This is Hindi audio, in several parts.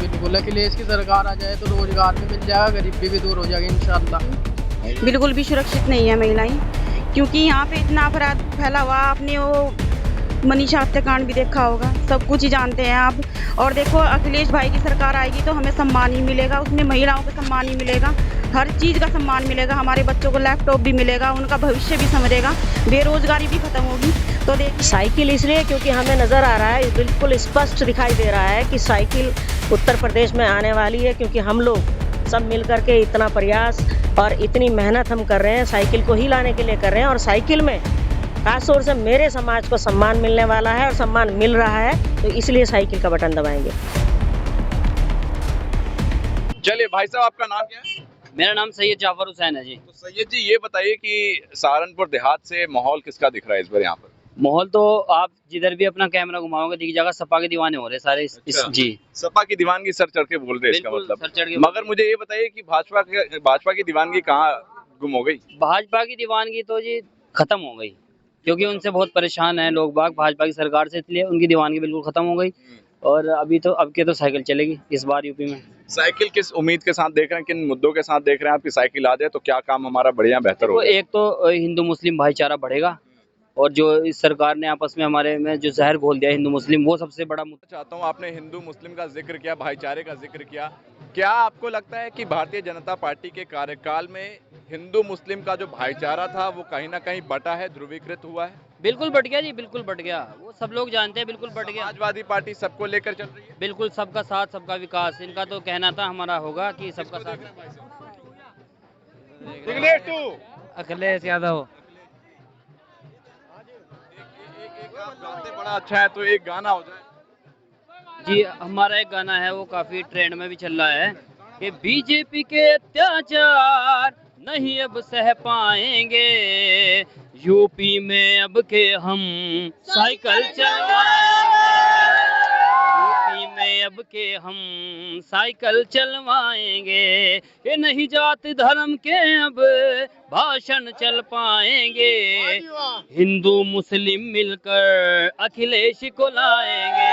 बिल्कुल, अखिलेश की सरकार आ जाए तो रोजगार भी मिल जाएगा, गरीबी भी दूर हो जाएगी इंशाल्लाह। बिल्कुल भी सुरक्षित नहीं है महिलाएं, क्योंकि यहाँ पे इतना अपराध फैला हुआ। आपने वो मनीषा हत्याकांड भी देखा होगा, सब कुछ ही जानते हैं आप। और देखो, अखिलेश भाई की सरकार आएगी तो हमें सम्मान ही मिलेगा, उसमें महिलाओं को सम्मान ही मिलेगा, हर चीज़ का सम्मान मिलेगा, हमारे बच्चों को लैपटॉप भी मिलेगा, उनका भविष्य भी संवरेगा, बेरोजगारी भी खत्म होगी। तो देखिए, साइकिल इसलिए क्योंकि हमें नज़र आ रहा है, बिल्कुल स्पष्ट दिखाई दे रहा है कि साइकिल उत्तर प्रदेश में आने वाली है, क्योंकि हम लोग सब मिल करके इतना प्रयास और इतनी मेहनत हम कर रहे हैं, साइकिल को ही लाने के लिए कर रहे हैं। और साइकिल में खास तौर से मेरे समाज को सम्मान मिलने वाला है और सम्मान मिल रहा है, तो इसलिए साइकिल का बटन दबाएंगे। चलिए भाई साहब, आपका नाम क्या है? मेरा नाम सैयद जाफर हुसैन है जी। तो सैयद जी, ये बताइए कि सहारनपुर देहात से माहौल किसका दिख रहा है इस बार यहाँ पर? माहौल तो आप जिधर भी अपना कैमरा घुमाओगे दिख जाएगा, सपा के दीवाने हो रहे सारे अच्छा। जी। सपा की दीवानगी सर चढ़ के बोल रहे हैं इसका बिल्कुल, मतलब। सर चढ़ के मगर मुझे ये बताइए कि भाजपा की दीवानगी कहाँ गुम हो गई? भाजपा की दीवानगी तो जी खत्म हो गई, क्योंकि उनसे बहुत परेशान हैं लोग बाग भाजपा की सरकार से, इसलिए उनकी दीवानगी बिल्कुल खत्म हो गई। और अब के तो साइकिल चलेगी इस बार यूपी में। साइकिल किस उम्मीद के साथ देख रहे हैं, किन मुद्दों के साथ देख रहे हैं आपकी साइकिल आ जाए तो क्या काम हमारा बढ़िया बेहतर होगा? एक तो हिंदू मुस्लिम भाईचारा बढ़ेगा, और जो इस सरकार ने आपस में हमारे में जो जहर घोल दिया हिंदू मुस्लिम, वो सबसे बड़ा मुद्दा। चाहता हूँ, आपने हिंदू मुस्लिम का जिक्र किया, भाईचारे का जिक्र किया, क्या आपको लगता है कि भारतीय जनता पार्टी के कार्यकाल में हिंदू मुस्लिम का जो भाईचारा था वो कहीं ना कहीं बटा है, ध्रुवीकृत हुआ है? बिल्कुल बट गया जी, बिल्कुल बट गया, वो सब लोग जानते हैं, बिल्कुल बट गया। समाजवादी पार्टी सबको लेकर चल रही है? बिल्कुल, सबका साथ सबका विकास, इनका तो कहना था, हमारा होगा कि सबका साथ। अखिलेश यादव। आप गाते बड़ा अच्छा है, तो एक गाना हो जाए। जी, हमारा एक गाना है वो काफी ट्रेंड में भी चल रहा है कि बीजेपी के अत्याचार नहीं अब सह पाएंगे, यूपी में अब के हम साइकिल चलवाएंगे, यूपी में अब के हम साइकिल चलवाएंगे, ये नहीं जात धर्म के अब भाषण चल पाएंगे, हिंदू मुस्लिम मिलकर अखिलेश को लाएंगे।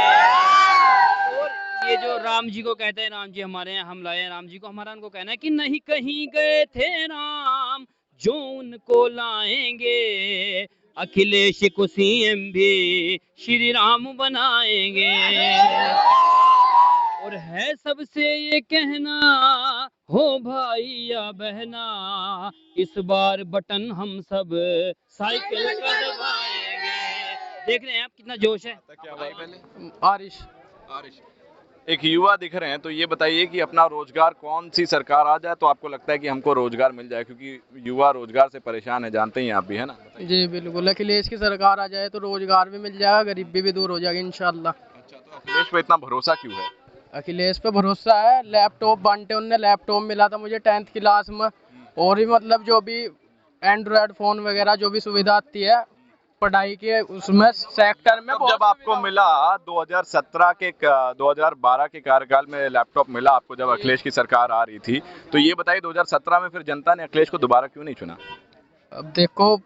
और ये जो राम जी को कहते हैं, राम जी हमारे हैं, हम लाए हैं राम जी को, हमारा उनको कहना है कि नहीं कहीं गए थे राम जो उनको लाएंगे, अखिलेश को सीएम भी श्री राम बनाएंगे। और है सबसे ये कहना, हो भाई या बहना, इस बार बटन हम सब साइकिल का दबाएंगे। देख रहे हैं आप कितना जोश है। क्या भाई पहले? आरिश। एक युवा दिख रहे हैं, तो ये बताइए कि अपना रोजगार कौन सी सरकार आ जाए तो आपको लगता है कि हमको रोजगार मिल जाए, क्योंकि युवा रोजगार से परेशान है, जानते ही आप भी, है ना? जी बिल्कुल, अखिलेश की सरकार आ जाए तो रोजगार भी मिल जाएगा, गरीबी भी दूर हो जाएगी इंशाल्लाह। अच्छा, तो अखिलेश पे इतना भरोसा क्यों है? अखिलेश पे भरोसा है, लैपटॉप बांटे उनने, लैपटॉप मिला था मुझे 10th क्लास में, और भी मतलब जो भी एंड्रॉयड फोन वगैरह जो भी सुविधा आती है पढ़ाई के उसमें सेक्टर में जब आपको मिला 2012 के कार्यकाल में लैपटॉप मिला आपको, जब अखिलेश की सरकार आ रही थी, तो ये बताइए 2017 में फिर जनता ने अखिलेश को दोबारा क्यों नहीं चुना? अब देखो,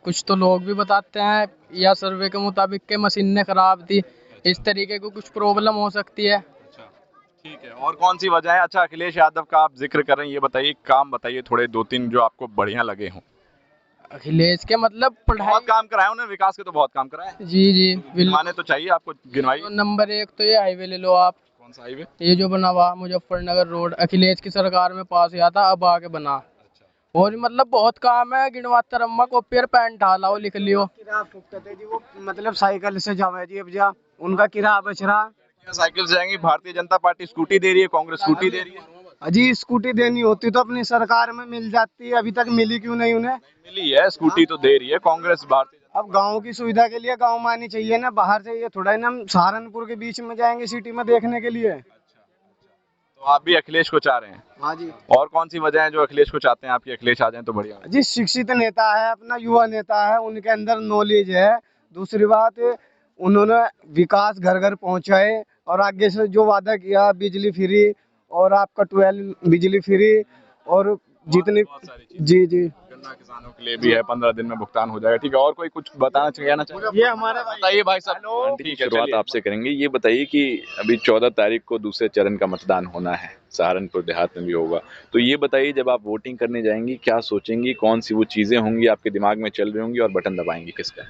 कुछ तो लोग भी बताते हैं या सर्वे के मुताबिक के मशीनें खराब थी, इस तरीके की कुछ प्रॉब्लम हो सकती है। ठीक है, और कौन सी वजह है? अच्छा, अखिलेश यादव का आप जिक्र कर रहे हैं, ये बताइए काम बताइए थोड़े 2-3 जो आपको बढ़िया लगे हों। अखिलेश के मतलब पढ़ाई, बहुत काम कराया उन्होंने, विकास के तो बहुत काम कराया है। जी जी गिनवाने तो चाहिए आपको, गिनवाइए। तो नंबर 1 तो ये हाईवे ले लो आप। कौन सा हाईवे? ये जो बना हुआ मुजफ्फरनगर रोड, अखिलेश की सरकार में पास हुआ था, अब आके बना। और मतलब बहुत काम है, गिनवाता रम्मा कॉपी और पेन ढालाओ लिख लियो। वो मतलब साइकिल से जावे जी, अब जा उनका किराया बच रहा। क्या साइकिल से जाएंगी? भारतीय जनता पार्टी स्कूटी दे रही है, कांग्रेस स्कूटी दे रही है। जी, स्कूटी देनी होती तो अपनी सरकार में मिल जाती है, अभी तक मिली क्यों नहीं उन्हें? मिली है, स्कूटी तो दे रही है कांग्रेस, भारतीय। अब गांव की सुविधा के लिए गांव में आनी चाहिए ना, बाहर से ये थोड़ा ही ना हम सहारनपुर के बीच में जाएंगे सिटी में देखने के लिए। तो आप भी अखिलेश को चाह रहे हैं? हाँ जी। और कौन सी वजह है जो अखिलेश को चाहते हैं आपकी? अखिलेश आ जाए तो बढ़िया। जी, शिक्षित नेता है, अपना युवा नेता है, उनके अंदर नॉलेज है। दूसरी बात, उन्होंने विकास घर घर पहुंचाए, और आगे से जो वादा किया, बिजली फ्री और आपका 12 बिजली फ्री और जितनी, जी जी योजना किसानों के लिए भी है, 15 दिन में भुगतान हो जाएगा। ठीक है, और कोई कुछ बताना चाहिए? ये हमारे बताइए भाई साहब। ठीक है, शुरुआत आपसे करेंगे। ये बताइए कि अभी 14 तारीख को दूसरे चरण का मतदान होना है, सहारनपुर देहात में भी होगा। तो ये बताइए, जब आप वोटिंग करने जाएंगी क्या सोचेंगी, कौन सी वो चीजें होंगी आपके दिमाग में चल रही होंगी और बटन दबाएंगी किसका?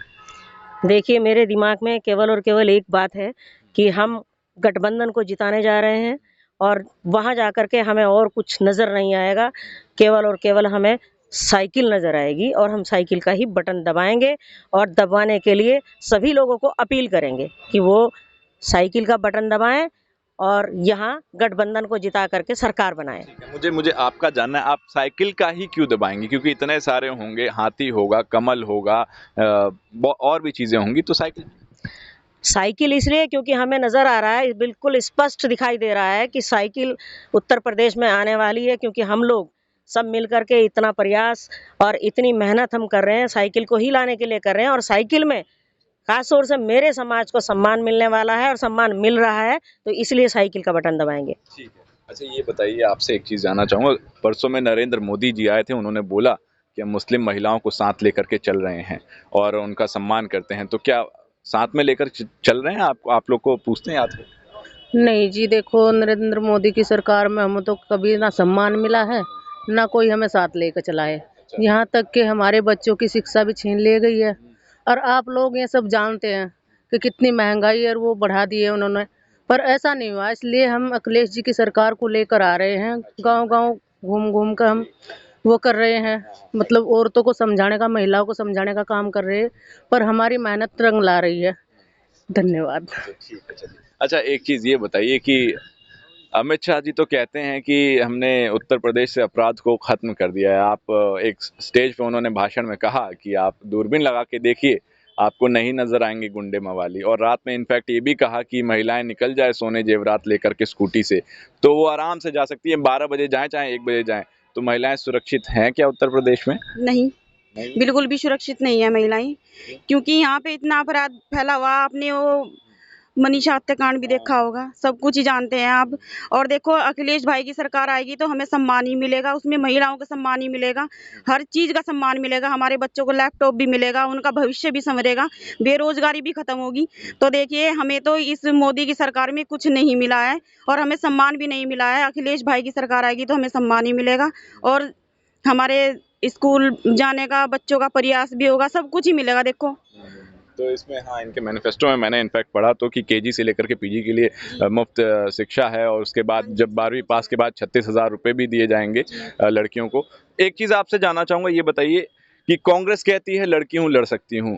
देखिए, मेरे दिमाग में केवल और केवल एक बात है कि हम गठबंधन को जिताने जा रहे हैं और वहां जाकर के हमें और कुछ नजर नहीं आएगा, केवल और केवल हमें साइकिल नजर आएगी और हम साइकिल का ही बटन दबाएंगे। और दबाने के लिए सभी लोगों को अपील करेंगे कि वो साइकिल का बटन दबाएं और यहाँ गठबंधन को जिता करके सरकार बनाएं। मुझे आपका जानना है, आप साइकिल का ही क्यों दबाएंगे? क्योंकि इतने सारे होंगे, हाथी होगा, कमल होगा, और भी चीजें होंगी, तो साइकिल इसलिए क्योंकि हमें नज़र आ रहा है, बिल्कुल स्पष्ट दिखाई दे रहा है कि साइकिल उत्तर प्रदेश में आने वाली है, क्योंकि हम लोग सब मिल कर के इतना प्रयास और इतनी मेहनत हम कर रहे हैं, साइकिल को ही लाने के लिए कर रहे हैं। और साइकिल में खास तौर से मेरे समाज को सम्मान मिलने वाला है और सम्मान मिल रहा है, तो इसलिए साइकिल का बटन दबाएंगे। ठीक है। अच्छा, ये बताइए, आपसे एक चीज़ जानना चाहूँगा। परसों में नरेंद्र मोदी जी आए थे, उन्होंने बोला कि हम मुस्लिम महिलाओं को साथ लेकर के चल रहे हैं और उनका सम्मान करते हैं। तो क्या साथ में लेकर चल रहे हैं? आप लोग को पूछते हैं आज? नहीं जी, देखो नरेंद्र मोदी की सरकार में हमें तो कभी ना सम्मान मिला है, ना कोई हमें साथ लेकर चला है। यहाँ तक कि हमारे बच्चों की शिक्षा भी छीन ली गई है। और आप लोग ये सब जानते हैं कि कितनी महंगाई और वो बढ़ा दी है उन्होंने, पर ऐसा नहीं हुआ। इसलिए हम अखिलेश जी की सरकार को लेकर आ रहे हैं, गांव-गांव घूम कर हम वो कर रहे हैं, मतलब औरतों को समझाने का, महिलाओं को समझाने का काम कर रहे हैं, पर हमारी मेहनत रंग ला रही है। धन्यवाद। ठीक है, चलिए। अच्छा, एक चीज़ ये बताइए कि अमित शाह जी तो कहते हैं कि हमने उत्तर प्रदेश से अपराध को खत्म कर दिया है। आप एक स्टेज पे उन्होंने भाषण में कहा कि आप दूरबीन लगा के देखिए, आपको नहीं नजर आएंगे गुंडे मवाली। और रात में इनफैक्ट ये भी कहा कि महिलाएं निकल जाए सोने जेवरात लेकर के स्कूटी से, तो वो आराम से जा सकती है, 12 बजे जाएं चाहे 1 बजे जाएं। तो महिलाएं सुरक्षित हैं क्या उत्तर प्रदेश में? नहीं, बिल्कुल भी सुरक्षित नहीं है महिलाएं, क्योंकि यहाँ पे इतना अपराध फैला हुआ। आपने वो मनीषा हत्याकांड भी देखा होगा, सब कुछ ही जानते हैं आप। और देखो, अखिलेश भाई की सरकार आएगी तो हमें सम्मान ही मिलेगा, उसमें महिलाओं का सम्मान ही मिलेगा, हर चीज का सम्मान मिलेगा। हमारे बच्चों को लैपटॉप भी मिलेगा, उनका भविष्य भी संवरेगा, बेरोजगारी भी खत्म होगी। तो देखिए, हमें तो इस मोदी की सरकार में कुछ नहीं मिला है और हमें सम्मान भी नहीं मिला है। अखिलेश भाई की सरकार आएगी तो हमें सम्मान ही मिलेगा और हमारे स्कूल जाने का, बच्चों का प्रयास भी होगा, सब कुछ ही मिलेगा। देखो, तो इसमें हाँ, इनके मैनिफेस्टो में मैंने इनफैक्ट पढ़ा तो कि केजी से लेकर के पीजी के लिए मुफ्त शिक्षा है, और उसके बाद जब 12वीं पास के बाद 36,000 रुपये भी दिए जाएंगे लड़कियों को। एक चीज़ आपसे जानना चाहूँगा, ये बताइए कि कांग्रेस कहती है लड़की हूँ लड़ सकती हूँ,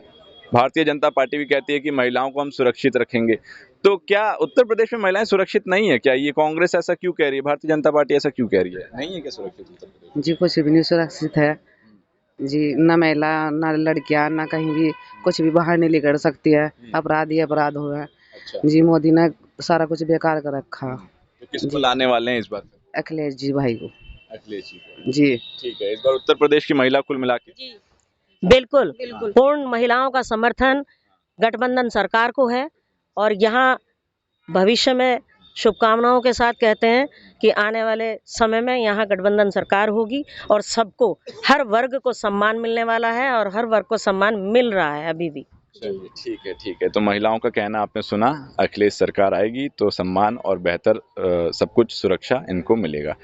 भारतीय जनता पार्टी भी कहती है कि महिलाओं को हम सुरक्षित रखेंगे। तो क्या उत्तर प्रदेश में महिलाएं सुरक्षित नहीं है क्या? ये कांग्रेस ऐसा क्यों कह रही है, भारतीय जनता पार्टी ऐसा क्यों कह रही है? नहीं है क्या सुरक्षित उत्तर प्रदेश? जी, कुछ भी नहीं सुरक्षित है जी, ना महिला, ना लड़कियां, ना कहीं भी कुछ भी बाहर नहीं निकल सकती है। अपराध ही अपराध हुआ है। अच्छा, जी, मोदी ने सारा कुछ बेकार कर रखा। तो किसको लाने वाले हैं इस बार? अखिलेश जी भाई को। अखिलेश जी को। जी, ठीक है, इस बार उत्तर प्रदेश की महिला कुल मिला के बिल्कुल पूर्ण महिलाओं का समर्थन गठबंधन सरकार को है। और यहाँ भविष्य में शुभकामनाओं के साथ कहते हैं कि आने वाले समय में यहाँ गठबंधन सरकार होगी और सबको, हर वर्ग को सम्मान मिलने वाला है और हर वर्ग को सम्मान मिल रहा है अभी भी। चलिए, ठीक है, ठीक है। तो महिलाओं का कहना आपने सुना, अखिलेश सरकार आएगी तो सम्मान और बेहतर सब कुछ सुरक्षा इनको मिलेगा।